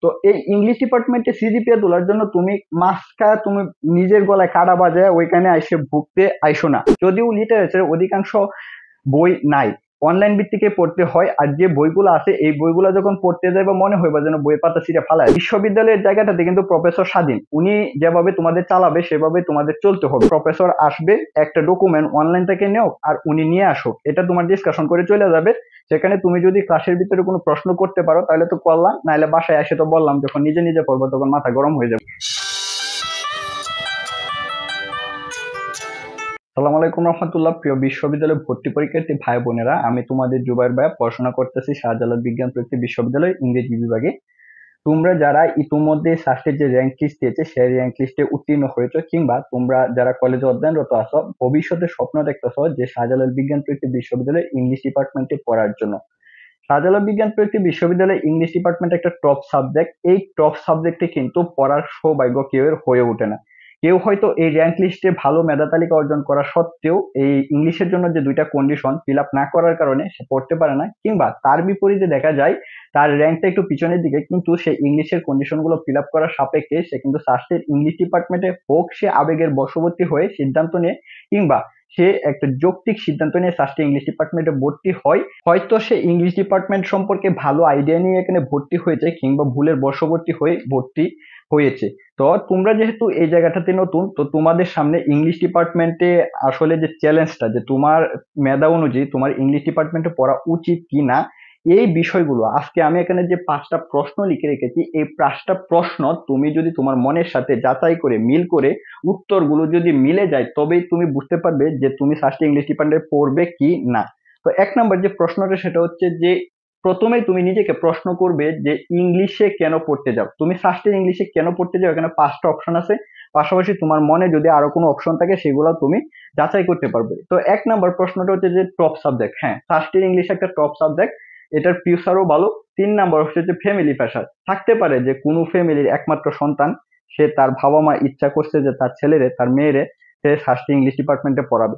তো এই ইংলিশ ডিপার্টমেন্টে সিজিপিএ তোলার জন্য তুমি মাস্কা তুমি নিজের গলায় কাটা বাজায় ওইখানে আইসে ভুগতে আইসো না। যদিও লিটারেচারের অধিকাংশ বই নাই, অনলাইন ভিত্তিকে পড়তে হয়। আর যে বইগুলো আছে এই বইগুলো যখন পড়তে যাবে মনে হইবা যেন বই পাতা ছিঁড়ে ফালায়। বিশ্ববিদ্যালয়ের জায়গাটাতে কিন্তু প্রফেসর স্বাধীন, উনি যেভাবে তোমাদের চালাবে সেভাবে তোমাদের চলতে হবে। প্রফেসর আসবে, একটা ডকুমেন্ট অনলাইন থেকে নেও আর উনি নিয়ে আসো, এটা তোমার ডিসকাশন করে চলে যাবে। সেখানে তুমি যদি ক্লাসের ভিতরে কোনো প্রশ্ন করতে পারো তাহলে তো করলাম, নাহলে বাসায় এসে তো বললাম, যখন নিজে নিজে পড়বো তখন মাথা গরম হয়ে যাবে। সালাম আলাইকুম রহমতুল্লাহ। প্রিয় বিশ্ববিদ্যালয় ভর্তি পরীক্ষার্থী ভাই বোনেরা, আমি তোমাদের জুবাইর ভাই, পড়াশোনা করতেছি শাহজালাল বিজ্ঞান প্রযুক্তি বিশ্ববিদ্যালয় ইংরেজি বিভাগে। তোমরা যারা ইতিমধ্যে সাস্টের যে র্যাঙ্ক লিস্ট দিয়েছে সেই র্যাঙ্ক লিস্টে উত্তীর্ণ হয়েছো, কিংবা তোমরা যারা কলেজে অধ্যয়নরত আছো, ভবিষ্যতে স্বপ্ন দেখতেছো যে শাহজালাল বিজ্ঞান প্রযুক্তি বিশ্ববিদ্যালয় ইংলিশ ডিপার্টমেন্টে পড়ার জন্য। শাহজালাল বিজ্ঞান প্রযুক্তি বিশ্ববিদ্যালয় ইংলিশ ডিপার্টমেন্ট একটা টপ সাবজেক্ট। এই টপ সাবজেক্টে কিন্তু পড়ার সৌভাগ্য কেউ হয়ে ওঠে না। কেউ হয়তো এই র্যাঙ্ক লিস্টে ভালো মেধা তালিকা অর্জন করা সত্ত্বেও এই ইংলিশের জন্য যে দুইটা কন্ডিশন ফিল আপ না করার কারণে সে পড়তে পারে না, কিংবা তার বিপরীতে দেখা যায় তার র্যাঙ্কটা একটু পিছনের দিকে কিন্তু সে ইংলিশের কন্ডিশন গুলো ফিল আপ করার সাপেক্ষে সে কিন্তু সাস্টের ইংলিশ ডিপার্টমেন্টে হোক সে আবেগের বশবর্তী হয়ে সিদ্ধান্ত নিয়ে, কিংবা সে একটা যৌক্তিক সিদ্ধান্ত নিয়ে সাস্টে ইংলিশ ডিপার্টমেন্টে ভর্তি হয়। হয়তো সে ইংলিশ ডিপার্টমেন্ট সম্পর্কে ভালো আইডিয়া নিয়ে এখানে ভর্তি হয়েছে, কিংবা ভুলের বশবর্তী হয়ে ভর্তি হয়েছে। তো তোমরা যেহেতু এই জায়গাটাতে নতুন, তো তোমাদের সামনে ইংলিশ ডিপার্টমেন্টে আসলে যে চ্যালেঞ্জটা, যে তোমার মেধা অনুযায়ী তোমার ইংলিশ ডিপার্টমেন্টে পড়া উচিত কি না, এই বিষয়গুলো আজকে আমি এখানে যে 5টা প্রশ্ন লিখে রেখেছি, এই 5টা প্রশ্ন তুমি যদি তোমার মনের সাথে যাচাই করে মিল করে উত্তরগুলো যদি মিলে যায় তবেই তুমি বুঝতে পারবে যে তুমি সাস্টে ইংলিশ ডিপার্টমেন্টে পড়বে কি না। তো 1 নম্বর যে প্রশ্নটা সেটা হচ্ছে যে প্রথমেই তুমি নিজেকে প্রশ্ন করবে যে ইংলিশে কেন পড়তে যাও, তুমি সাস্টের ইংলিশে কেন পড়তে যাও। এখানে 5টা অপশন আছে, পাশাপাশি তোমার মনে যদি আরো কোনো অপশন থাকে সেগুলো তুমি যাচাই করতে পারবে। তো 1 নম্বর প্রশ্নটা হচ্ছে যে টপ সাবজেক্ট, হ্যাঁ সাস্টের ইংলিশ একটা টপ সাবজেক্ট, এটার ফিউচারও ভালো। 3 নম্বর হচ্ছে যে ফ্যামিলি প্রেশার থাকতে পারে, যে কোনো ফ্যামিলির একমাত্র সন্তান, সে তার বাবা মা ইচ্ছা করছে যে তার ছেলেরে তার মেয়েরে সে সাস্টে ইংলিশ ডিপার্টমেন্টে পড়াবে।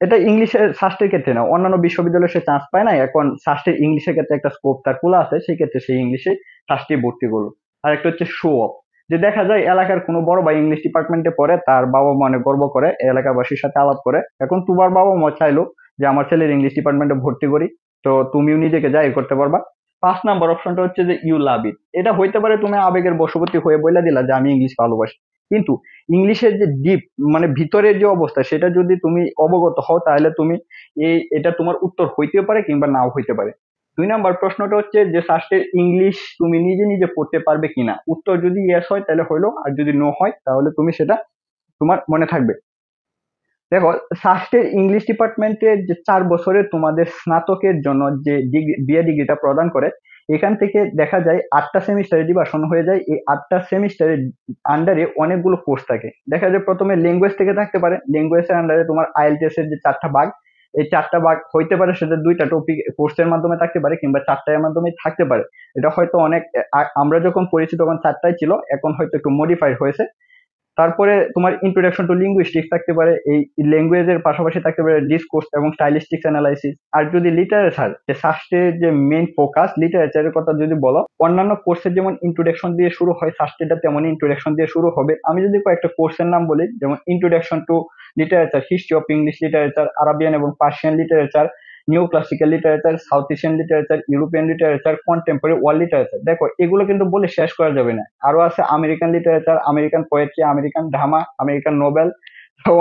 এটা ইংলিশের সাস্টের ক্ষেত্রে না, অন্যান্য বিশ্ববিদ্যালয়ে সে চান্স পায় না, এখন সাস্টের ইংলিশের ক্ষেত্রে একটা স্কোপ তার খোলা আছে, সেই ক্ষেত্রে সেই ইংলিশে সাস্টে ভর্তি করলো। আর একটা হচ্ছে শো অফ, যে দেখা যায় এলাকার কোনো বড় ভাই ইংলিশ ডিপার্টমেন্টে পড়ে, তার বাবা মা অনেক গর্ব করে, এলাকাবাসীর সাথে আলাপ করে। এখন তোমার বাবা মা চাইলো যে আমার ছেলের ইংলিশ ডিপার্টমেন্টে ভর্তি করি, তো তুমিও নিজেকে জাহির করতে পারবা। 5 নম্বর অপশনটা হচ্ছে যে ইউ লাভ ইট, এটা হইতে পারে তুমি আবেগের বশবর্তী হয়ে বলে দিলা যে আমি ইংলিশ ভালোবাসি, কিন্তু ইংলিশের যে ডিপ মানে ভিতরের যে অবস্থা সেটা যদি তুমি অবগত হও তাহলে তুমি এটা তোমার উত্তর হইতে পারে কিংবা নাও হইতে পারে। 2 নম্বর প্রশ্নটা হচ্ছে যে সাস্টের ইংলিশ তুমি নিজে নিজে পড়তে পারবে কিনা, উত্তর যদি ইয়েস হয় তাহলে হইলো, আর যদি নো হয় তাহলে তুমি সেটা তোমার মনে থাকবে। দেখো, সাস্টের ইংলিশ ডিপার্টমেন্টে যে 4 বছরের তোমাদের স্নাতকের জন্য যে বিএ ডিগ্রিটা প্রদান করে, এখান থেকে দেখা যায় 8টা সেমিস্টারে ডিভিশন হয়ে যায়। এই 8টা সেমিস্টারের আন্ডারে অনেকগুলো কোর্স থাকে। দেখা যায় প্রথমে ল্যাঙ্গুয়েজ থেকে থাকতে পারে, ল্যাঙ্গুয়েজের আন্ডারে তোমার আইএলটিএস এর যে 4টা ভাগ, এই 4টা ভাগ হইতে পারে সেটা 2টা টপিক কোর্সের মাধ্যমে থাকতে পারে, কিংবা 4টার মাধ্যমে থাকতে পারে। এটা হয়তো অনেক আমরা যখন পড়েছি তখন 4টাই ছিল, এখন হয়তো একটু মডিফাইড হয়েছে। তারপরে তোমার ইন্ট্রোডাকশন টু লিঙ্গুইস্টিক্স থাকতে পারে, এই ল্যাঙ্গুয়েজের পাশাপাশি থাকতে পারে ডিসকোর্স এবং স্টাইলিস্টিক্স অ্যানালাইসিস। আর যদি লিটারেচার, যে সাস্টের যে মেইন ফোকাস লিটারেচারের কথা যদি বলো, অন্যান্য কোর্সের যেমন ইন্ট্রোডাকশন দিয়ে শুরু হয়, সাস্টেটা তেমনই ইন্ট্রোডাকশন দিয়ে শুরু হবে। আমি যদি কয়েকটা কোর্সের নাম বলি, যেমন introduction to literature, history of English literature, Arabian এবং Persian literature, new classical literature, South Asian literature, European literature, contemporary world literature. দেখো এগুলো কিন্তু বলে শেষ করা যাবে না। আরো আছে American literature, American poetry, American drama, American Nobel,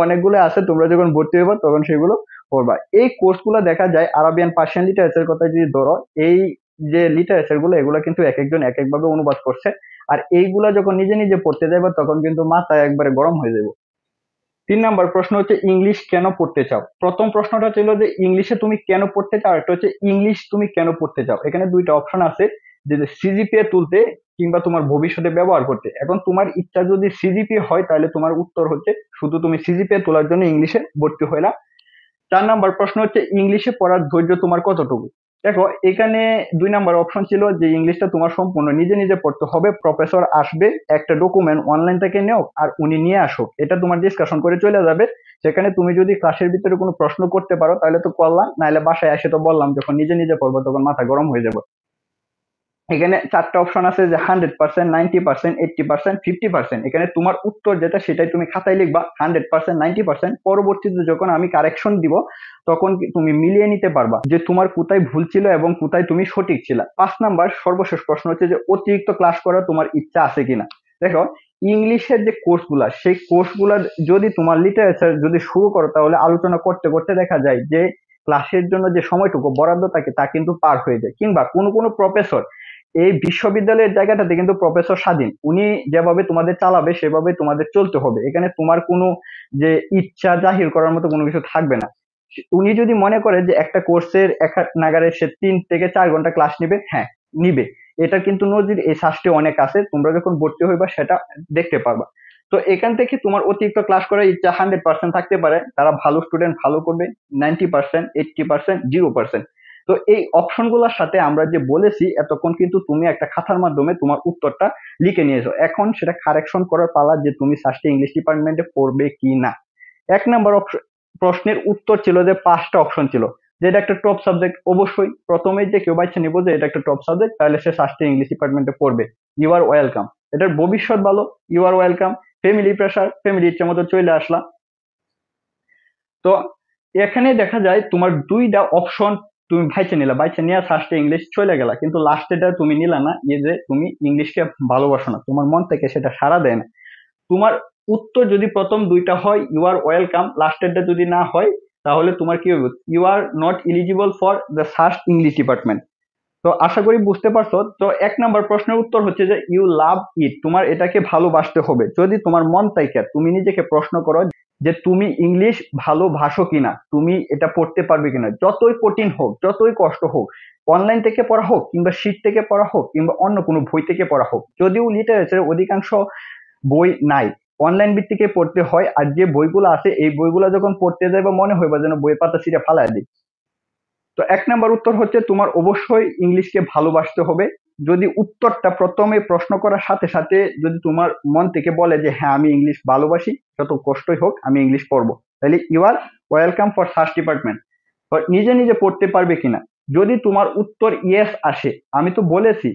অনেকগুলো আছে। তোমরা যখন ভর্তি হইবা তখন সেগুলো পড়বা। এই কোর্সগুলো দেখা যায় আরাবিয়ান পার্সিয়ান লিটারেচার কথা যদি ধরো, এই যে লিটারেচার গুলো এগুলো কিন্তু এক একজন এক একভাবে অনুবাদ করছে। আর এইগুলা যখন নিজে নিজে পড়তে যাবে তখন কিন্তু মাথা একবারে গরম হয়ে যাবে। 3 নম্বর প্রশ্ন হচ্ছে ইংলিশ কেন পড়তে চাও। প্রথম প্রশ্নটা ছিল যে ইংলিশে তুমি কেন পড়তে চাও, একটা হচ্ছে ইংলিশ তুমি কেন পড়তে চাও। এখানে 2টা অপশন আছে, যে সিজিপিএ তুলতে কিংবা তোমার ভবিষ্যতে ব্যবহার করতে। এখন তোমার ইচ্ছা যদি সিজিপিএ হয় তাহলে তোমার উত্তর হচ্ছে শুধু তুমি সিজিপিএ তোলার জন্য ইংলিশে ভর্তি হইলা। 4 নম্বর প্রশ্ন হচ্ছে ইংলিশে পড়ার ধৈর্য তোমার কতটুকু। দেখো এখানে 2 নম্বর অপশন ছিল যে ইংলিশটা তোমার সম্পূর্ণ নিজে নিজে পড়তে হবে, প্রফেসর আসবে, একটা ডকুমেন্ট অনলাইন থেকে নেও আর উনি নিয়ে আসো, এটা তোমার ডিসকাশন করে চলে যাবে। সেখানে তুমি যদি ক্লাসের ভিতরে কোনো প্রশ্ন করতে পারো তাহলে তো করলাম, নাহলে বাসায় এসে তো বললাম, যখন নিজে নিজে পড়বো তখন মাথা গরম হয়ে যাবে। এখানে 4টা অপশন আছে যে 100%, 90%, 80%, 50%। এখানে তোমার উত্তর যেটা সেটাই তুমি খাতায় লিখবা 100%, 90%। পরবর্তীতে যখন আমি কারেকশন দিব তখন তুমি মিলিয়ে নিতে পারবা যে তোমার কোথায় ভুল ছিল এবং কোথায় তুমি সঠিক ছিল। 5 নাম্বার সর্বশেষ প্রশ্ন হচ্ছে যে অতিরিক্ত ক্লাস করার তোমার ইচ্ছা আছে কিনা। দেখো, ইংলিশের যে কোর্সগুলা সেই কোর্সগুলা যদি তোমার লিটারেচার যদি শুরু করো তাহলে আলোচনা করতে করতে দেখা যায় যে ক্লাসের জন্য যে সময়টুকু বরাদ্দ থাকে তা কিন্তু পার হয়ে যায়। কিংবা কোনো কোনো প্রফেসর, এই বিশ্ববিদ্যালয়ের জায়গাটাতে কিন্তু প্রফেসর স্বাধীন, উনি যেভাবে তোমাদের চালাবে সেভাবে তোমাদের চলতে হবে। এখানে তোমার কোনো যে ইচ্ছা জাহির করার মতো কোনো কিছু থাকবে না। উনি যদি মনে করে যে একটা কোর্সের এক নাগারে সে 3 থেকে 4 ঘন্টা ক্লাস নিবে, হ্যাঁ নিবে। এটা কিন্তু নজির এই শাস্তি অনেক আছে, তোমরা যখন ভর্তি হইবা সেটা দেখতে পারবা। তো এখান থেকে তোমার অতিরিক্ত ক্লাস করার ইচ্ছা 100% থাকতে পারে, তারা ভালো স্টুডেন্ট ভালো করবে 90%, 80%, 0%। তো এই অপশন গুলোর সাথে আমরা যে বলেছি এতক্ষণ কিন্তু তুমি একটা খাতার মাধ্যমে তোমার উত্তরটা লিখে নিয়েছো, এখন সেটা কারেকশন করার পালা যে তুমি সাস্টে ইংলিশ ডিপার্টমেন্টে পড়বে কি না। 1 নম্বর প্রশ্নের উত্তর ছিল যে 5টা অপশন ছিল, যে এটা একটা টপ সাবজেক্ট। অবশ্যই প্রথমেই যে কেউ বাচ্চা নিবো যে এটা একটা টপ সাবজেক্ট, তাহলে সে সাস্টে ইংলিশ ডিপার্টমেন্টে পড়বে। ইউ আর ওয়েলকাম, এটার ভবিষ্যৎ ভালো, you are welcome. Family pressure, family ইচ্ছা মতো চলে আসলা। তো এখানে দেখা যায় তোমার 2টা অপশন তুমি বাইছে নিলা, বাইছে নিয়ে ফার্স্টে ইংলিশ চলে গেলা, কিন্তু লাস্টেটা তুমি নিলা না, এই যে তুমি ইংলিশকে ভালোবাসো না, তোমার মন থেকে সেটা সাড়া দেয় না। তোমার উত্তর যদি প্রথম 2টা হয় ইউ আর ওয়েলকাম, লাস্টেরটা যদি না হয় তাহলে তোমার কি হবে, you are not eligible for the first English department. তো আশা করি বুঝতে পারছো। তো 1 নম্বর প্রশ্নের উত্তর হচ্ছে যে ইউ লাভ ইট, তোমার এটাকে ভালোবাসতে হবে। যদি তোমার মন থেকে তুমি নিজেকে প্রশ্ন করো যে তুমি ইংলিশ ভালোবাসো কিনা, তুমি এটা পড়তে পারবে কিনা, যতই কঠিন হোক যতই কষ্ট হোক, অনলাইন থেকে পড়া হোক কিংবা শীট থেকে পড়া হোক কিংবা অন্য কোনো বই থেকে পড়া হোক, যদিও লিটারেচারের অধিকাংশ বই নাই, অনলাইন ভিত্তিকে পড়তে হয়। আর যে বইগুলো আছে এই বইগুলো যখন পড়তে যাই বা মনে হয় বা যেন বইয়ের পাতা ছিঁড়ে ফালাই দিই। তো 1 নম্বর উত্তর হচ্ছে তোমার অবশ্যই ইংলিশকে ভালোবাসতে হবে। যদি উত্তরটা প্রথমে প্রশ্ন করার সাথে সাথে যদি তোমার মন থেকে বলে যে হ্যাঁ আমি ইংলিশ ভালোবাসি, যত কষ্টই হোক আমি ইংলিশ পড়বো, তাহলে you are welcome for first department. নিজে নিজে পড়তে পারবে কিনা, যদি তোমার উত্তর ইয়েস আসে, আমি তো বলেছি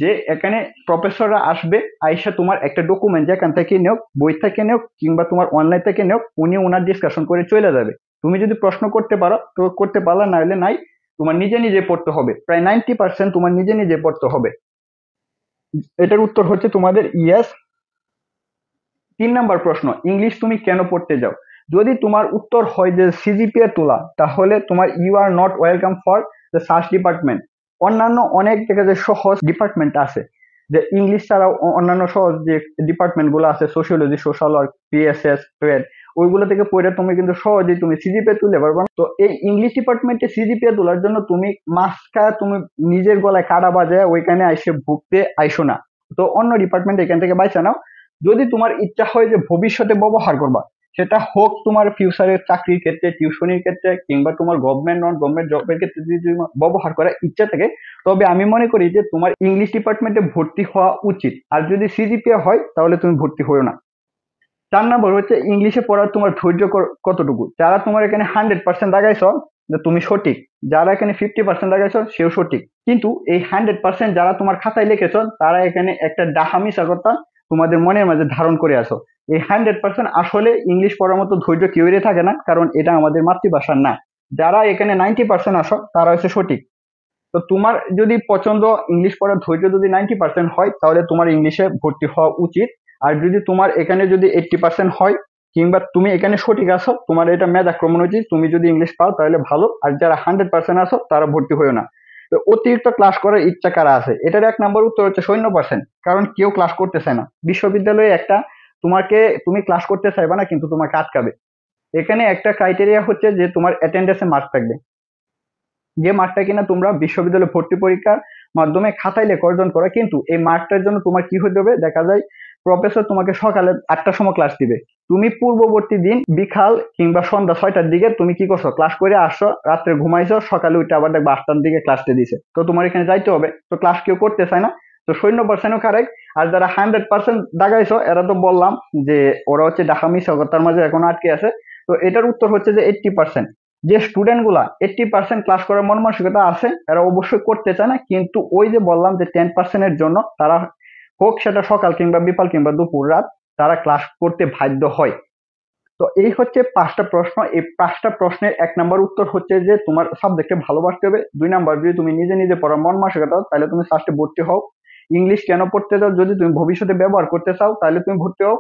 যে এখানে প্রফেসররা আসবে, আইসা তোমার একটা ডকুমেন্ট যেখান থেকে নেও, বই থেকে নেও কিংবা তোমার অনলাইন থেকে নেও, উনি ওনার ডিসকাশন করে চলে যাবে। তুমি যদি প্রশ্ন করতে পারো তো করতে পারলা, না হলে নাই। তোমার নিজে নিজে পড়তে হবে, প্রায় 90% তোমার নিজে নিজে পড়তে হবে। এটার উত্তর হচ্ছে তোমাদের ইয়েস। 3 নম্বর প্রশ্ন, ইংলিশ তুমি কেন পড়তে যাও। যদি তোমার উত্তর হয় যে সিজিপিএ তোলা, তাহলে তোমার you are not welcome for the search department. অন্যান্য অনেক দেখা যায় সহজ ডিপার্টমেন্ট আছে, যে ইংলিশ ছাড়াও অন্যান্য সহজ যে ডিপার্টমেন্ট গুলো আছে, sociology, social work, PSS, trade, ওইগুলো থেকে পড়ে তুমি কিন্তু সহজেই তুমি সিজিপিএ তুলতে পারবে না। তো এই ইংলিশ ডিপার্টমেন্টে সিজিপিএ তোলার জন্য তুমি মাস্কা তুমি নিজের গলায় কাটা বাজায় ওইখানে আইসে ভুগতে আইসো না। তো অন্য ডিপার্টমেন্ট এখান থেকে বাইসা নাও। যদি তোমার ইচ্ছা হয় যে ভবিষ্যতে ব্যবহার করবা, সেটা হোক তোমার ফিউচারের চাকরির ক্ষেত্রে, টিউশনির ক্ষেত্রে কিংবা তোমার গভর্নমেন্ট নন গভর্নমেন্ট জবের ক্ষেত্রে যদি তোমার ব্যবহার করার ইচ্ছা থাকে, তবে আমি মনে করি যে তোমার ইংলিশ ডিপার্টমেন্টে ভর্তি হওয়া উচিত। আর যদি সিজিপিএ হয় তাহলে তুমি ভর্তি হয়েও না। 4 নম্বর হচ্ছে ইংলিশে পড়ার তোমার ধৈর্য কতটুকু। যারা তোমার এখানে 100% লাগাইছ যে তুমি সঠিক, যারা এখানে 50% লাগাইছ সেও সঠিক, কিন্তু এই 100% যারা তোমার খাতায় লিখেছ তারা এখানে একটা ডাহা মিশা কথা তোমাদের মনের মাঝে ধারণ করে আসো। এই 100% আসলে ইংলিশ পড়ার মতো ধৈর্য কেউই থাকে না, কারণ এটা আমাদের মাতৃভাষা না। যারা এখানে 90% আসো তারা হচ্ছে সঠিক। তো তোমার যদি পছন্দ ইংলিশ পড়ার ধৈর্য যদি 90% হয় তাহলে তোমার ইংলিশে ভর্তি হওয়া উচিত। আর যদি তোমার এখানে যদি 80% হয় কিংবা তুমি এখানে সঠিক আছো, তোমার এটা মেধাক্রমণ উচিত, তুমি যদি ইংলিশ পাও তাহলে ভালো। আর যারা 100% আছো তারা ভর্তি হয়েও না। তো অতিরিক্ত ক্লাস করার ইচ্ছা কারা আছে, এটার 1 নম্বর উত্তর হচ্ছে 0%। কারণ কেউ ক্লাস করতে চায় না। বিশ্ববিদ্যালয়ে একটা তোমাকে তুমি ক্লাস করতে চাইবা না কিন্তু তোমাকে আটকাবে। এখানে একটা ক্রাইটেরিয়া হচ্ছে যে তোমার অ্যাটেন্ডেন্সে মার্ক থাকবে, যে মার্কটা কিনা তোমরা বিশ্ববিদ্যালয় ভর্তি পরীক্ষার মাধ্যমে খাতায় লেখা অর্জন করো। কিন্তু এই মার্কটার জন্য তোমার কি হতে হবে, দেখা যায় প্রফেসর তোমাকে সকালে 8টার সময় ক্লাস দিবে, তুমি পূর্ববর্তী দিন বিকাল কিংবা সন্ধ্যা 6টার দিকে তুমি কি করছো, ক্লাস করে আসছো, রাত্রে ঘুমাইছো, সকালে উঠে আবার দেখবা 8টার দিকে ক্লাসটা দিছে, তো তোমার এখানে যাইতে হবে। তো ক্লাস কেউ করতে চায় না। তো 0%ও কারেক্ট। আর যারা 100% দাগাইছো এরা তো বললাম যে ওরা হচ্ছে ডাহা মিশকতার মাঝে এখনো আটকে আছে। তো এটার উত্তর হচ্ছে যে 80%। যে স্টুডেন্ট গুলা 80% ক্লাস করার মন মানসিকতা আছে এরা অবশ্যই করতে চায় না, কিন্তু ওই যে বললাম যে 10% জন্য তারা হোক সেটা সকাল কিংবা বিকাল কিংবা দুপুর রাত তারা ক্লাস করতে বাধ্য হয়। তো এই হচ্ছে 5টা প্রশ্ন। এই 5টা প্রশ্নের 1 নাম্বার উত্তর হচ্ছে যে তোমার সাবজেক্টে ভালোবাসতে হবে। 2 নাম্বার যদি তুমি নিজে নিজে পড়ার মন মানসিকতা তাহলে তুমি ফার্স্টে ভর্তি হও। ইংলিশ কেন পড়তে চাও, যদি তুমি ভবিষ্যতে ব্যবহার করতে চাও তাহলে তুমি ভর্তি হও।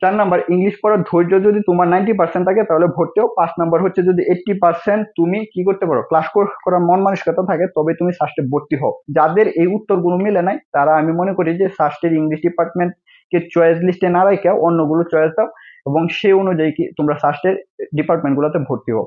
4 নাম্বার ইংলিশ পড়ার ধৈর্য যদি তোমার 90% থাকে তাহলে ভর্তি হও। 5 নাম্বার হচ্ছে যদি 80% তুমি কি করতে পারো, ক্লাস করার মন মানসিকতা থাকে তবে তুমি ফার্স্টে ভর্তি হও। যাদের এই উত্তরগুলো মিলে নাই তারা আমি মনে করি যে ফার্স্টের ইংলিশ ডিপার্টমেন্ট কে চয়েস লিস্টে না রেখে অন্যগুলো চয়েস দাও এবং সেই অনুযায়ী কি তোমরা ফার্স্টের ডিপার্টমেন্ট গুলোতে ভর্তি হও।